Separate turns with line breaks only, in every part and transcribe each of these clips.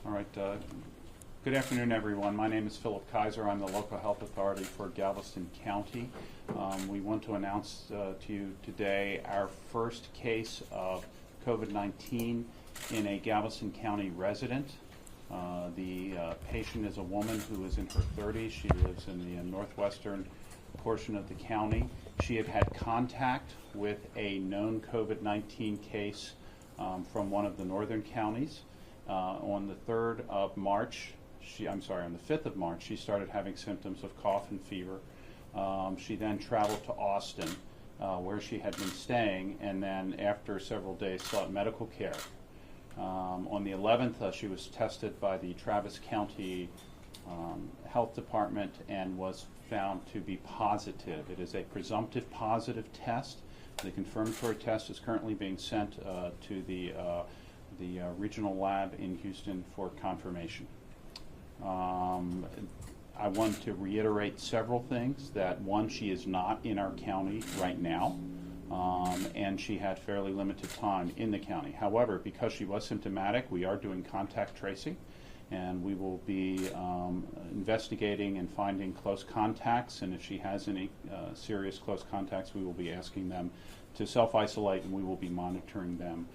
All right. Good afternoon, everyone. My name is Philip Kaiser. I'm the local health authority for Galveston County. We want to announce to you today our first case of COVID-19 in a Galveston County resident. The patient is a woman who is in her 30s. She lives in the northwestern portion of the county. She had had contact with a known COVID-19 case from one of the northern counties. On the 3rd of March, on the 5th of March, she started having symptoms of cough and fever. She then traveled to Austin, where she had been staying, and then after several days sought medical care. On the 11th, she was tested by the Travis County Health Department and was found to be positive. It is a presumptive positive test. The confirmatory test is currently being sent to the regional lab in Houston for confirmation. I want to reiterate several things. That one, she is not in our county right now, and she had fairly limited time in the county. However, because she was symptomatic, we are doing contact tracing, and we will be investigating and finding close contacts, and if she has any serious close contacts, we will be asking them to self-isolate, and we will be monitoring them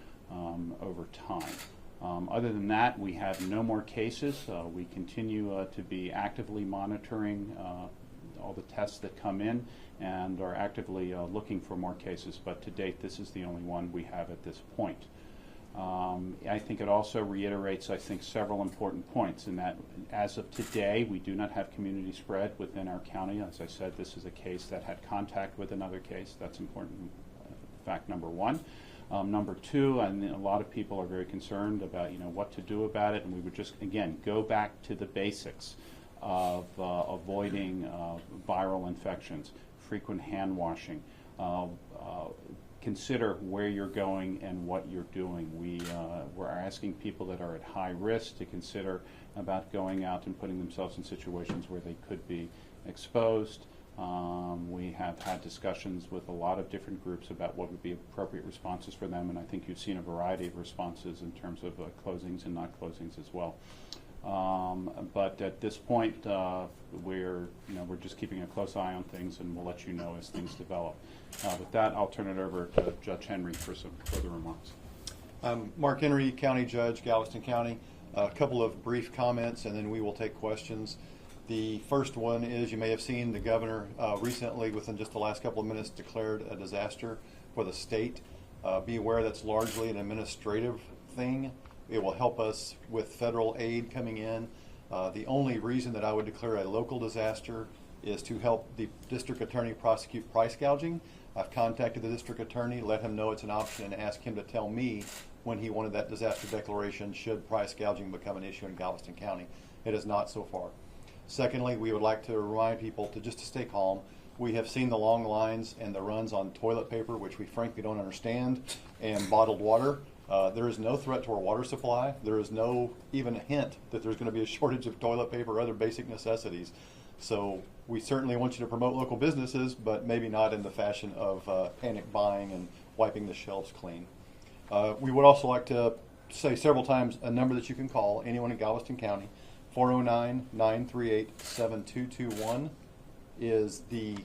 over time. Other than that, we have no more cases. We continue to be actively monitoring all the tests that come in and are actively looking for more cases, but to date this is the only one we have at this point. I think it also reiterates, several important points in that as of today, we do not have community spread within our county. As I said, this is a case that had contact with another case. That's important, fact number one. Number two, and a lot of people are very concerned about what to do about it, and we would just, again, go back to the basics of avoiding viral infections, frequent hand washing, consider where you're going and what you're doing. We're asking people that are at high risk to consider about going out and putting themselves in situations where they could be exposed. We have had discussions with a lot of different groups about what would be appropriate responses for them, and I think you've seen a variety of responses in terms of closings and not closings as well. But at this point, we're just keeping a close eye on things, and we'll let you know as things develop. With that, I'll turn it over to Judge Henry for some further remarks.
Mark Henry, County Judge, Galveston County. A couple of brief comments, and then we will take questions. The first one is, you may have seen the governor recently, within just the last couple of minutes, declared a disaster for the state. Be aware that's largely an administrative thing. It will help us with federal aid coming in. The only reason that I would declare a local disaster is to help the district attorney prosecute price gouging. I've contacted the district attorney, let him know it's an option, and asked him to tell me when he wanted that disaster declaration should price gouging become an issue in Galveston County. It is not so far. Secondly, we would like to remind people to stay calm. We have seen the long lines and the runs on toilet paper, which we frankly don't understand, and bottled water. There is no threat to our water supply. There is no even hint that there's going to be a shortage of toilet paper or other basic necessities. So we certainly want you to promote local businesses, but maybe not in the fashion of panic buying and wiping the shelves clean. We would also like to say several times a number that you can call, anyone in Galveston County. 409-938-7221 is the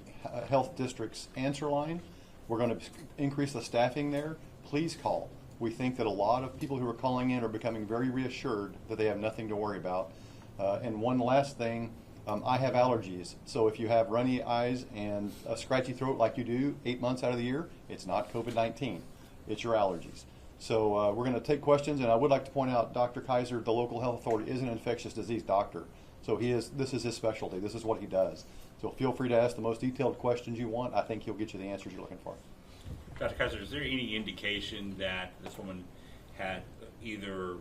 health district's answer line. We're going to increase the staffing there. Please call. We think that a lot of people who are calling in are becoming very reassured that they have nothing to worry about. And one last thing, I have allergies. So if you have runny eyes and a scratchy throat like you do 8 months out of the year, it's not COVID-19. It's your allergies. So we're going to take questions, and I would like to point out Dr. Kaiser, the local health authority, is an infectious disease doctor. So this is his specialty. This is what he does. So feel free to ask the most detailed questions you want. I think he'll get you the answers you're looking for.
Dr. Kaiser, is there any indication that this woman had either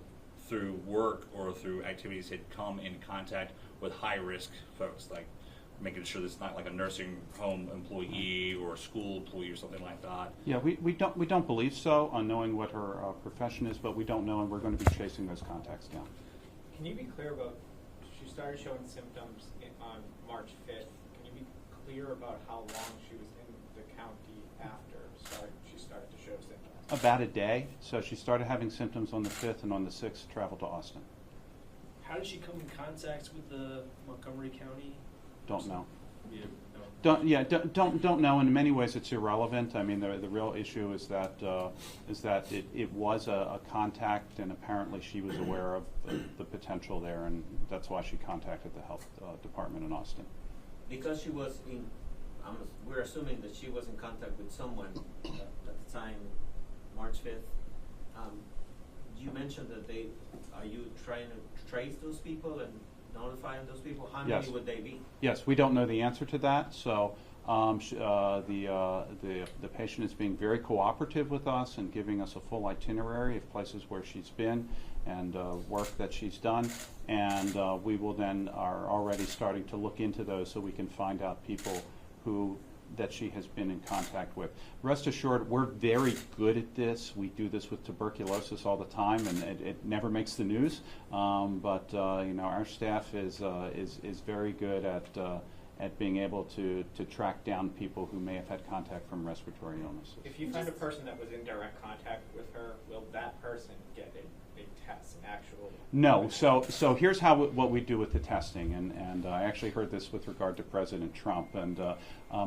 through work or through activities had come in contact with high-risk folks, like making sure it's not like a nursing home employee or a school employee or something like that?
Yeah, we don't believe so on knowing what her profession is, but we don't know, and we're going to be chasing those contacts down.
Can you be clear about, she started showing symptoms on March 5th. Can you be clear about how long she was in the county after she started to show symptoms?
About a day. So she started having symptoms on the 5th, and on the 6th traveled to Austin.
How did she come in contact with the Montgomery County?
Don't know.
You know?
Don't know. In many ways, it's irrelevant. I mean, the real issue is that it was a contact, and apparently she was aware of the potential there, and that's why she contacted the health department in Austin.
Because she was in, we're assuming that she was in contact with someone at the time, March 5th. You mentioned that are you trying to trace those people and notifying those people? How
Yes.
many would they be?
Yes, we don't know the answer to that. So the patient is being very cooperative with us and giving us a full itinerary of places where she's been and work that she's done. And we will then are already starting to look into those so we can find out people that she has been in contact with. Rest assured, we're very good at this. We do this with tuberculosis all the time, and it never makes the news. But our staff is very good at being able to track down people who may have had contact from respiratory illnesses.
If you find a person that was in direct contact with her, will that person get a test, an actual?
No. So here's what we do with the testing, and I actually heard this with regard to President Trump. And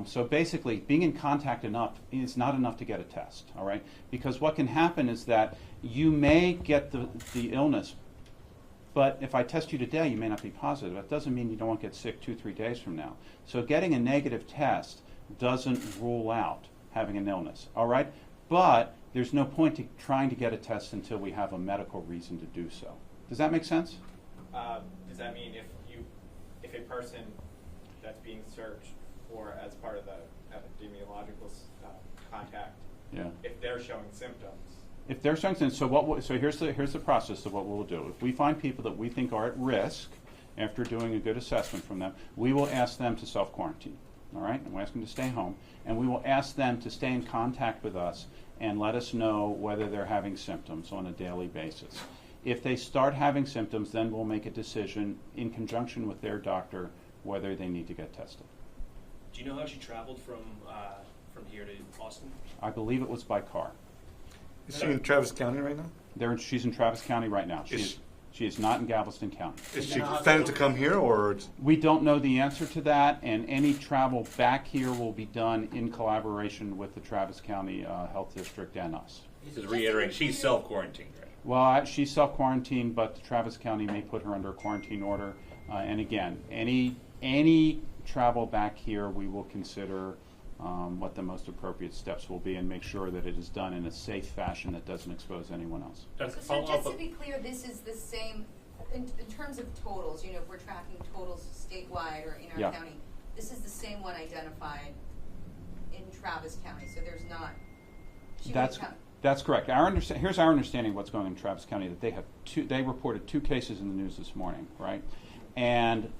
so basically, being in contact enough is not enough to get a test. All right, because what can happen is that you may get the illness, but if I test you today, you may not be positive. That doesn't mean you don't get sick 2-3 days from now. So getting a negative test doesn't rule out having an illness. All right, but there's no point to trying to get a test until we have a medical reason to do so. Does that make sense?
Does that mean if a person that's being searched for as part of the epidemiological contact,
Yeah.
if they're showing symptoms?
If they're showing symptoms, so here's the process of what we'll do. If we find people that we think are at risk, after doing a good assessment from them, we will ask them to self-quarantine. All right, and we'll ask them to stay home, and we will ask them to stay in contact with us and let us know whether they're having symptoms on a daily basis. If they start having symptoms, then we'll make a decision in conjunction with their doctor whether they need to get tested.
Do you know how she traveled from here to Austin?
I believe it was by car.
Is she in Travis County right now?
She's in Travis County right now. She is not in Galveston County.
Is she planning to come here, or?
We don't know the answer to that, and any travel back here will be done in collaboration with the Travis County Health District and us.
Just reiterating, she's self-quarantined, right?
Well, she's self-quarantined, but the Travis County may put her under a quarantine order. And again, any travel back here, we will consider what the most appropriate steps will be and make sure that it is done in a safe fashion that doesn't expose anyone else.
So just to be clear, this is the same, in terms of totals, if we're tracking totals statewide or in our county, this is the same one identified in Travis County, so there's not.
That's correct. Here's our understanding of what's going on in Travis County, that they reported 2 cases in the news this morning, right? And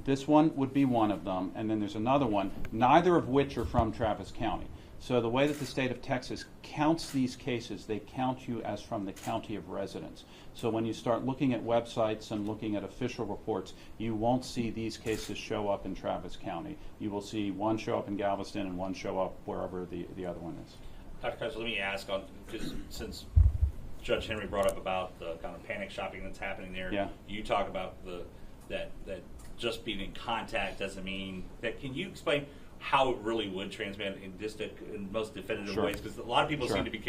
this one would be one of them, and then there's another one, neither of which are from Travis County. So the way that the state of Texas counts these cases, they count you as from the county of residence. So when you start looking at websites and looking at official reports, you won't see these cases show up in Travis County. You will see one show up in Galveston and one show up wherever the other one is.
Dr. Kaiser, let me ask, because since Judge Henry brought up about the kind of panic shopping that's happening there, you talk about that just being in contact doesn't mean that. Can you explain how it really would transmit in most definitive ways? Because a lot of people seem to be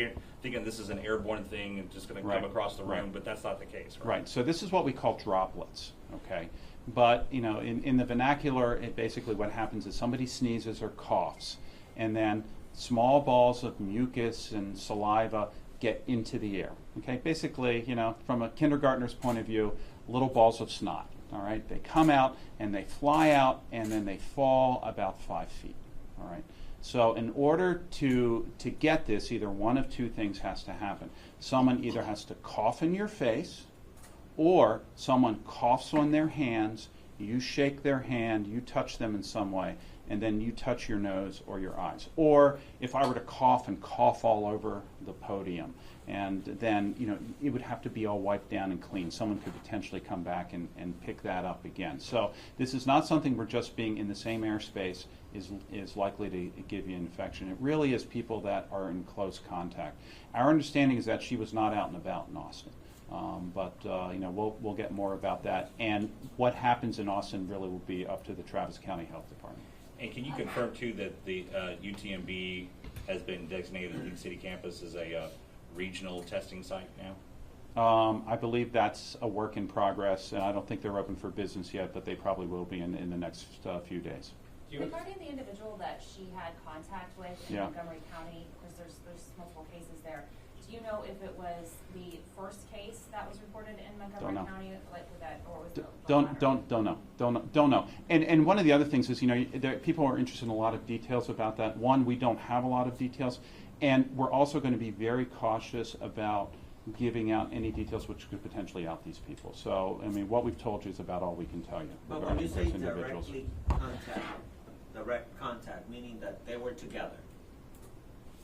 thinking this is an airborne thing and just going to come across the room, but that's not the case, right?
Right. So this is what we call droplets, okay? But, in the vernacular, basically what happens is somebody sneezes or coughs, and then small balls of mucus and saliva get into the air, okay? Basically, from a kindergartner's point of view, little balls of snot. All right, they come out and they fly out and then they fall about 5 feet. All right, so in order to get this, either one of 2 things has to happen. Someone either has to cough in your face, or someone coughs on their hands. You shake their hand, you touch them in some way, and then you touch your nose or your eyes. Or if I were to cough and cough all over the podium, and then it would have to be all wiped down and clean. Someone could potentially come back and pick that up again. So this is not something where just being in the same airspace is likely to give you an infection. It really is people that are in close contact. Our understanding is that she was not out and about in Austin. But we'll get more about that. And what happens in Austin really will be up to the Travis County Health Department.
And can you confirm too that the UTMB has been designated the League City campus as a regional testing site now?
I believe that's a work in progress, and I don't think they're open for business yet, but they probably will be in the next few days.
Regarding the individual that she had contact with in Montgomery County, because there's multiple cases there, do you know if it was the first case that was reported in Montgomery County, like with that, or was it
Don't know. And one of the other things is, people are interested in a lot of details about that. One, we don't have a lot of details, and we're also going to be very cautious about giving out any details which could potentially out these people. So, what we've told you is about all we can tell you.
But when you say direct contact, meaning that they were together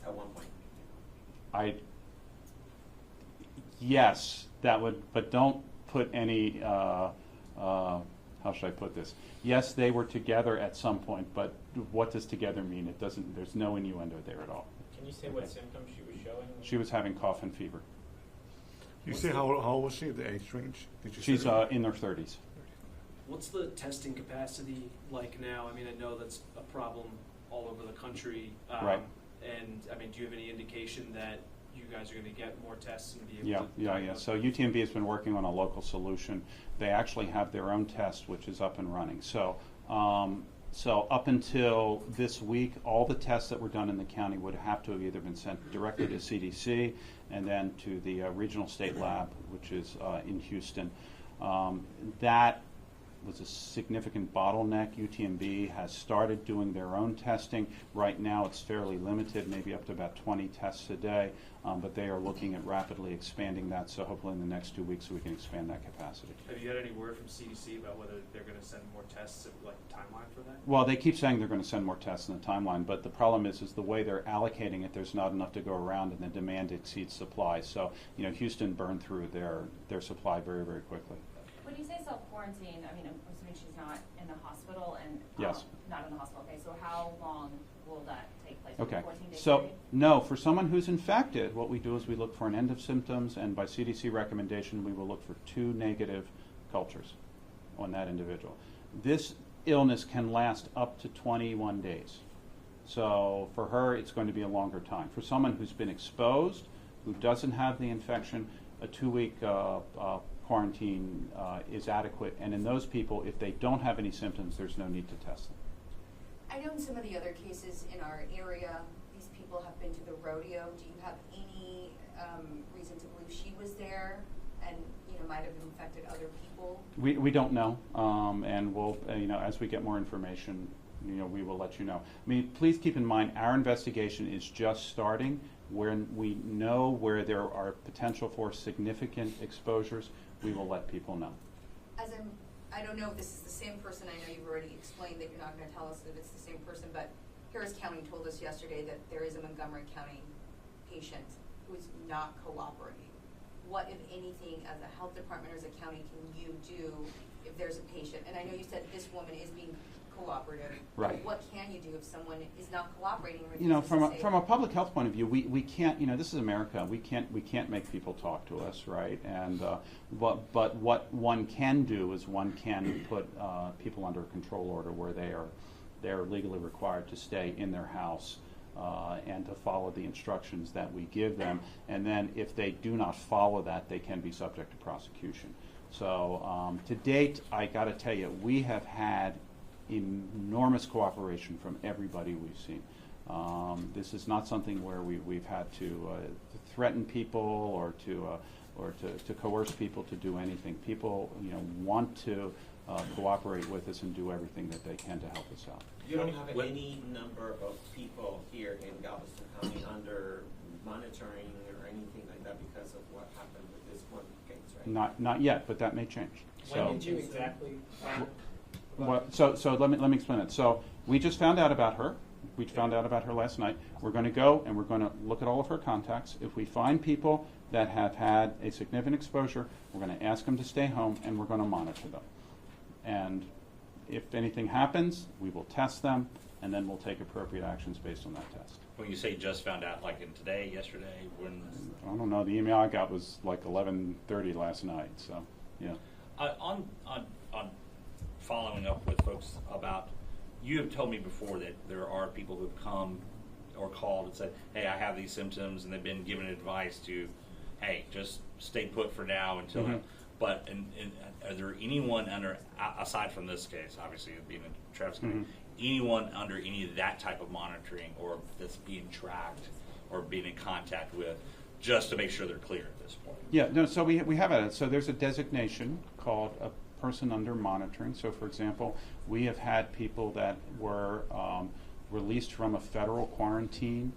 at one point.
Yes, that would, but don't put any, how should I put this? Yes, they were together at some point, but what does together mean? It doesn't, there's no innuendo there at all.
Can you say what symptoms she was showing?
She was having cough and fever.
You say how old was she, the age range? Did you
She's
say
in her 30s.
What's the testing capacity like now? I know that's a problem all over the country.
Right.
And do you have any indication that you guys are going to get more tests and be able to?
Yeah. So UTMB has been working on a local solution. They actually have their own test, which is up and running. So up until this week, all the tests that were done in the county would have to have either been sent directly to CDC and then to the regional state lab, which is in Houston. That was a significant bottleneck. UTMB has started doing their own testing. Right now it's fairly limited, maybe up to about 20 tests a day, but they are looking at rapidly expanding that, so hopefully in the next 2 weeks we can expand that capacity.
Have you had any word from CDC about whether they're going to send more tests, like timeline for that?
Well, they keep saying they're going to send more tests in the timeline, but the problem is the way they're allocating it, there's not enough to go around and the demand exceeds supply. So, Houston burned through their supply very, very quickly.
When you say self-quarantine, I'm assuming she's not in the hospital and
yes.
Not in the hospital. Okay, so how long will that take place?
Okay,
14 days
so
period?
no, for someone who's infected, what we do is we look for an end of symptoms, and by CDC recommendation, we will look for 2 negative cultures on that individual. This illness can last up to 21 days. So for her, it's going to be a longer time. For someone who's been exposed, who doesn't have the infection, a 2-week quarantine is adequate, and in those people, if they don't have any symptoms, there's no need to test them.
I know in some of the other cases in our area, these people have been to the rodeo. Do you have any reason to believe she was there and might have infected other people?
We don't know, and we'll as we get more information, we will let you know. Please keep in mind our investigation is just starting. When we know where there are potential for significant exposures, we will let people know.
I don't know if this is the same person. I know you've already explained that you're not going to tell us that it's the same person, but Harris County told us yesterday that there is a Montgomery County patient who is not cooperating. What, if anything, as a health department or as a county can you do if there's a patient? And I know you said this woman is being cooperative.
Right.
What can you do if someone is not cooperating?
From a public health point of view, we can't. This is America. We can't make people talk to us, right? And but what one can do is one can put people under a control order where they are legally required to stay in their house and to follow the instructions that we give them. And then if they do not follow that, they can be subject to prosecution. So to date, I got to tell you, we have had enormous cooperation from everybody we've seen. This is not something where we've had to threaten people or to coerce people to do anything. People want to cooperate with us and do everything that they can to help us out.
You don't have any number of people here in Galveston County under monitoring or anything like that because of what happened with this one case, right?
Not yet, but that may change.
When did you exactly?
So let me explain it. So we just found out about her. We found out about her last night. We're going to go and we're going to look at all of her contacts. If we find people that have had a significant exposure, we're going to ask them to stay home and we're going to monitor them. And if anything happens, we will test them and then we'll take appropriate actions based on that test.
When you say just found out, like in today, yesterday, when?
I don't know. The email I got was like 11:30 last night. So, yeah.
On following up with folks about, you have told me before that there are people who've come or called and said, hey, I have these symptoms, and they've been given advice to, hey, just stay put for now until.
Mm-hmm.
But are there anyone under, aside from this case, obviously being a Travis County, anyone under any of that type of monitoring or that's being tracked or being in contact with, just to make sure they're clear at this point?
Yeah, no, so we have a, so there's a designation called a person under monitoring. So for example, we have had people that were released from a federal quarantine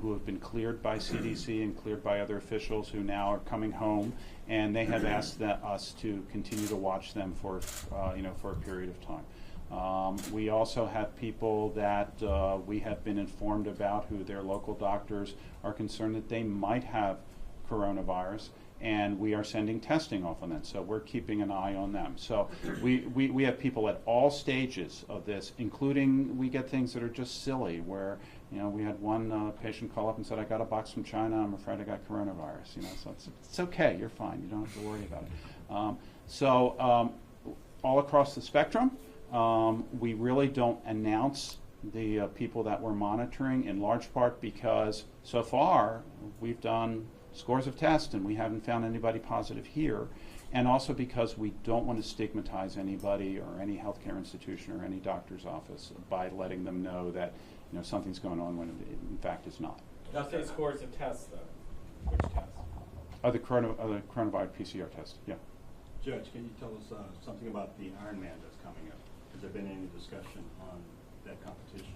who have been cleared by CDC and cleared by other officials who now are coming home, and they have asked us to continue to watch them for, for a period of time. We also have people that we have been informed about who their local doctors are concerned that they might have coronavirus, and we are sending testing off on that. So we're keeping an eye on them. So we have people at all stages of this, including we get things that are just silly, where we had one patient call up and said, I got a box from China, I'm afraid I got coronavirus. So it's okay, you're fine, you don't have to worry about it. All across the spectrum, we really don't announce the people that we're monitoring, in large part because so far we've done scores of tests and we haven't found anybody positive here, and also because we don't want to stigmatize anybody or any healthcare institution or any doctor's office by letting them know that something's going on when it in fact is not.
That's the scores of tests, though. Which tests?
The coronavirus PCR test, yeah.
Judge, can you tell us something about the Ironman that's coming up? Has there been any discussion on that competition?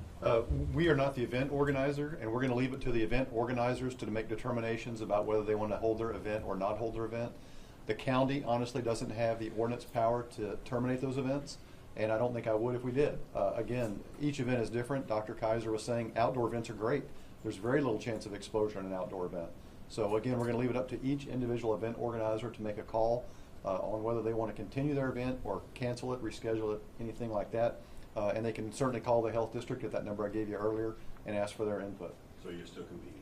We are not the event organizer, and we're going to leave it to the event organizers to make determinations about whether they want to hold their event or not hold their event. The county honestly doesn't have the ordinance power to terminate those events, and I don't think I would if we did. Again, each event is different. Dr. Kaiser was saying outdoor events are great. There's very little chance of exposure in an outdoor event. So again, we're going to leave it up to each individual event organizer to make a call on whether they want to continue their event or cancel it, reschedule it, anything like that. And they can certainly call the health district at that number I gave you earlier and ask for their input.
So you're still competing?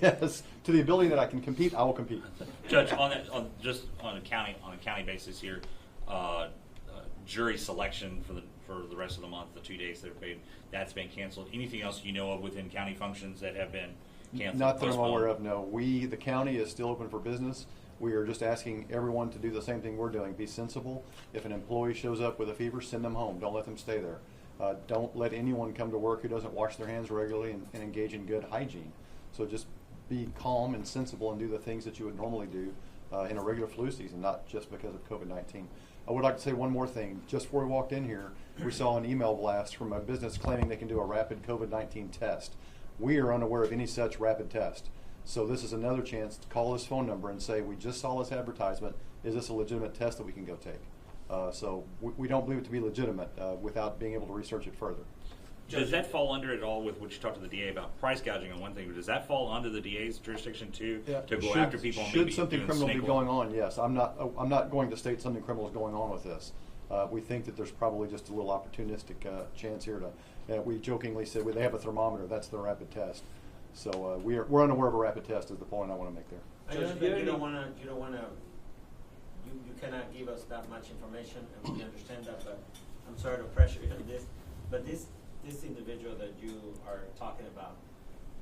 Yes, to the ability that I can compete, I will compete.
Judge, on a county basis here, jury selection for the rest of the month, the 2 days that are paid, that's been canceled. Anything else you know of within county functions that have been canceled?
Not that I'm aware of, no. The county is still open for business. We are just asking everyone to do the same thing we're doing. Be sensible. If an employee shows up with a fever, send them home. Don't let them stay there. Don't let anyone come to work who doesn't wash their hands regularly and engage in good hygiene. So just be calm and sensible and do the things that you would normally do in a regular flu season, not just because of COVID-19. I would like to say one more thing. Just before we walked in here, we saw an email blast from a business claiming they can do a rapid COVID-19 test. We are unaware of any such rapid test. So this is another chance to call this phone number and say, we just saw this advertisement. Is this a legitimate test that we can go take? So we don't believe it to be legitimate without being able to research it further.
Does that fall under it all with what you talked to the DA about price gouging on one thing? Does that fall under the DA's jurisdiction too, to go after people?
Should something criminal be going on? Yes, I'm not going to state something criminal is going on with this. We think that there's probably just a little opportunistic chance here to. We jokingly said they have a thermometer. That's the rapid test. So we're unaware of a rapid test. Is the point I want to make there.
I know that you don't want to. You cannot give us that much information, and we understand that. But I'm sorry to pressure you on this. But this individual that you are talking about,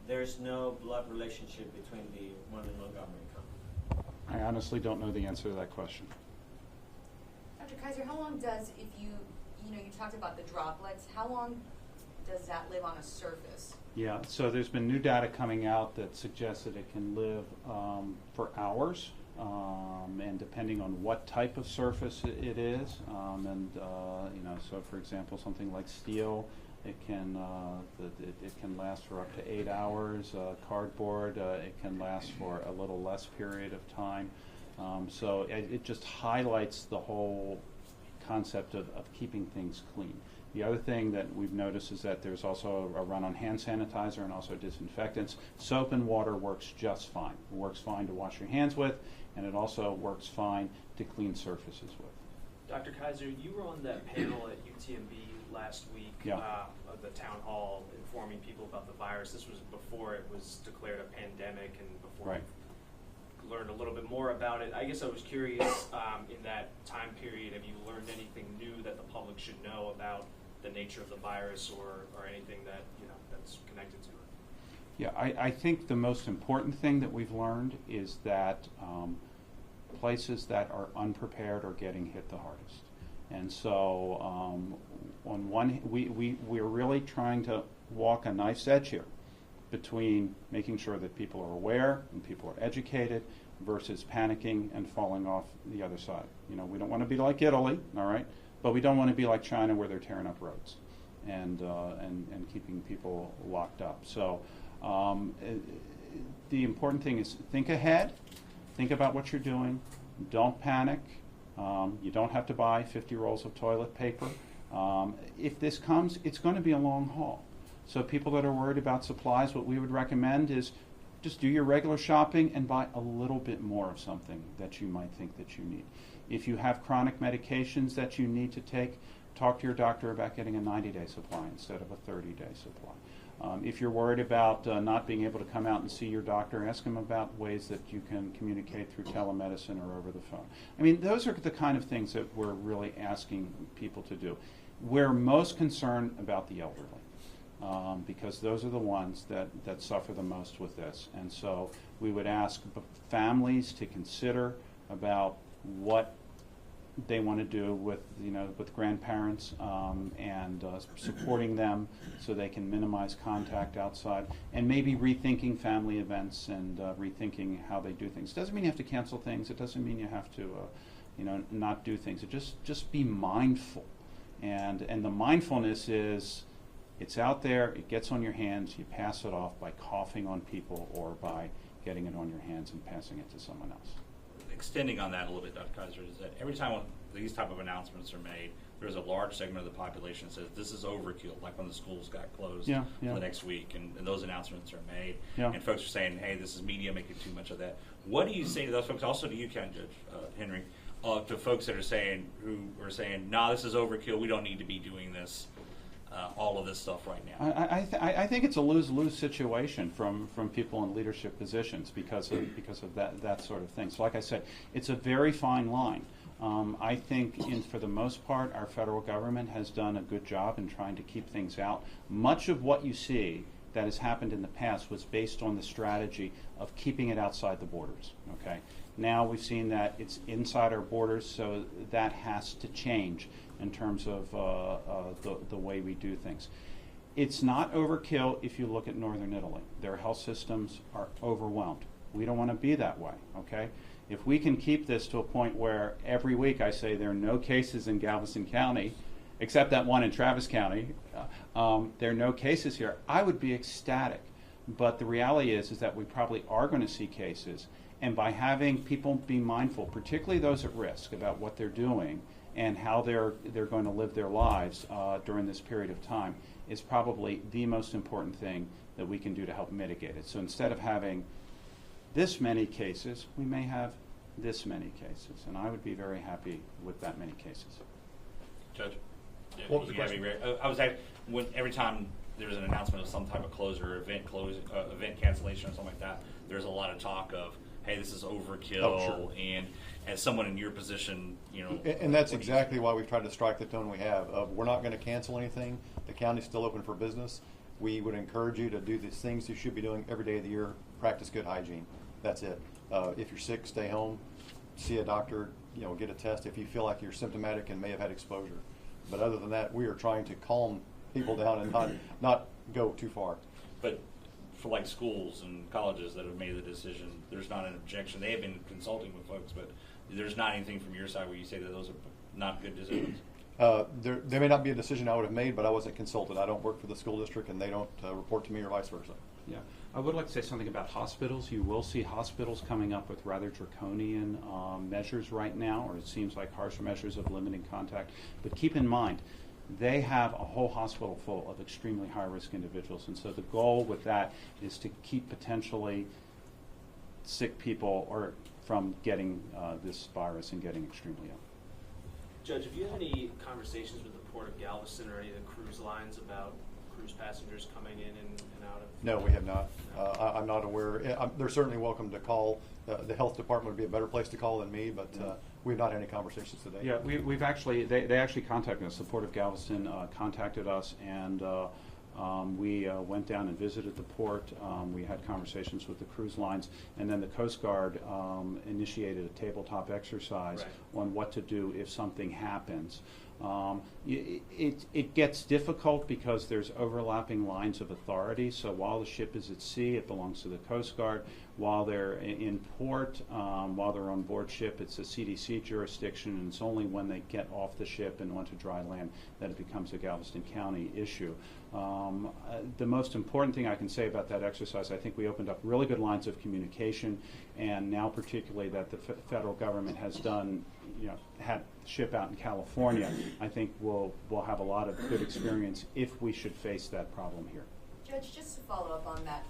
there's no blood relationship between the one in Montgomery County.
I honestly don't know the answer to that question.
Dr. Kaiser, how long does, if you talked about the droplets, how long does that live on a surface?
Yeah, so there's been new data coming out that suggests that it can live for hours, and depending on what type of surface it is, so for example, something like steel, it can last for up to 8 hours. Cardboard, it can last for a little less period of time. So it just highlights the whole concept of keeping things clean. The other thing that we've noticed is that there's also a run on hand sanitizer and also disinfectants. Soap and water works just fine. It works fine to wash your hands with, and it also works fine to clean surfaces with.
Dr. Kaiser, you were on that panel at UTMB last week
Yeah.
of the town hall informing people about the virus. This was before it was declared a pandemic and before
Right.
we learned a little bit more about it. I guess I was curious, in that time period, have you learned anything new that the public should know about the nature of the virus or anything that, that's connected to it?
Yeah, I think the most important thing that we've learned is that places that are unprepared are getting hit the hardest. And so on one, we're really trying to walk a knife's edge here between making sure that people are aware and people are educated versus panicking and falling off the other side. We don't want to be like Italy, all right, but we don't want to be like China where they're tearing up roads and keeping people locked up. So the important thing is think ahead, think about what you're doing, don't panic. You don't have to buy 50 rolls of toilet paper. If this comes, it's going to be a long haul. So people that are worried about supplies, what we would recommend is just do your regular shopping and buy a little bit more of something that you might think that you need. If you have chronic medications that you need to take, talk to your doctor about getting a 90-day supply instead of a 30-day supply. If you're worried about not being able to come out and see your doctor, ask him about ways that you can communicate through telemedicine or over the phone. I mean, those are the kind of things that we're really asking people to do. We're most concerned about the elderly because those are the ones that suffer the most with this. And so we would ask families to consider about what they want to do with grandparents and supporting them so they can minimize contact outside, and maybe rethinking family events and rethinking how they do things. It doesn't mean you have to cancel things. It doesn't mean you have to not do things. It just be mindful, and the mindfulness is it's out there. It gets on your hands. You pass it off by coughing on people or by getting it on your hands and passing it to someone else.
Extending on that a little bit, Dr. Kaiser, is that every time these type of announcements are made, there's a large segment of the population that says this is overkill, like when the schools got closed for the next week, and those announcements are made, and folks are saying, hey, this is media making too much of that. What do you say to those folks, also to you, County Judge Henry, to folks that are saying, nah, this is overkill, we don't need to be doing this, all of this stuff right now?
I think it's a lose-lose situation from people in leadership positions because of that sort of thing. So like I said, it's a very fine line. I think for the most part, our federal government has done a good job in trying to keep things out. Much of what you see that has happened in the past was based on the strategy of keeping it outside the borders. Okay. Now we've seen that it's inside our borders, so that has to change in terms of the way we do things. It's not overkill if you look at northern Italy. Their health systems are overwhelmed. We don't want to be that way, okay? If we can keep this to a point where every week I say there are no cases in Galveston County, except that one in Travis County, there are no cases here, I would be ecstatic. But the reality is that we probably are going to see cases, and by having people be mindful, particularly those at risk, about what they're doing and how they're going to live their lives during this period of time is probably the most important thing that we can do to help mitigate it. So instead of having this many cases, we may have this many cases, and I would be very happy with that many cases.
Judge? Yeah,
What was the question?
I was asking, every time there's an announcement of some type of closure, event cancellation or something like that, there's a lot of talk of, hey, this is overkill,
Oh, sure.
And as someone in your position,
And that's exactly why we've tried to strike the tone we have. We're not going to cancel anything. The county's still open for business. We would encourage you to do these things you should be doing every day of the year. Practice good hygiene. That's it. If you're sick, stay home. See a doctor. Get a test if you feel like you're symptomatic and may have had exposure. But other than that, we are trying to calm people down and not go too far.
But for like schools and colleges that have made the decision, there's not an objection. They have been consulting with folks, but there's not anything from your side where you say that those are not good decisions?
There may not be a decision I would have made, but I wasn't consulted. I don't work for the school district, and they don't report to me or vice versa.
Yeah, I would like to say something about hospitals. You will see hospitals coming up with rather draconian measures right now, or it seems like harsher measures of limiting contact. But keep in mind, they have a whole hospital full of extremely high-risk individuals, and so the goal with that is to keep potentially sick people or from getting this virus and getting extremely ill.
Judge, have you had any conversations with the Port of Galveston or any of the cruise lines about cruise passengers coming in and out of?
No, we have not. I'm not aware. They're certainly welcome to call. The health department would be a better place to call than me, but we've not had any conversations today.
Yeah, we've actually, they actually contacted us. The Port of Galveston contacted us, and we went down and visited the port. We had conversations with the cruise lines, and then the Coast Guard initiated a tabletop exercise on what to do if something happens. It gets difficult because there's overlapping lines of authority. So while the ship is at sea, it belongs to the Coast Guard. While they're in port, while they're on board ship, it's a CDC jurisdiction, and it's only when they get off the ship and onto dry land that it becomes a Galveston County issue. The most important thing I can say about that exercise, I think we opened up really good lines of communication, and now particularly that the federal government has done, had ship out in California, I think we'll have a lot of good experience if we should face that problem here.
Judge, just to follow up on that,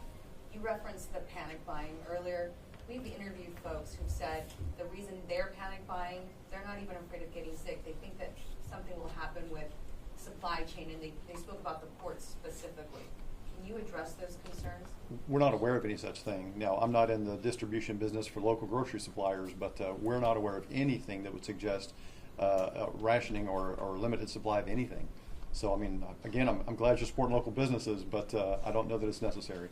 you referenced the panic buying earlier. We've interviewed folks who've said the reason they're panic buying, they're not even afraid of getting sick. They think that something will happen with supply chain, and they spoke about the port specifically. Can you address those concerns?
We're not aware of any such thing. Now, I'm not in the distribution business for local grocery suppliers, but we're not aware of anything that would suggest rationing or limited supply of anything. So, I mean, again, I'm glad you're supporting local businesses, but I don't know that it's necessary.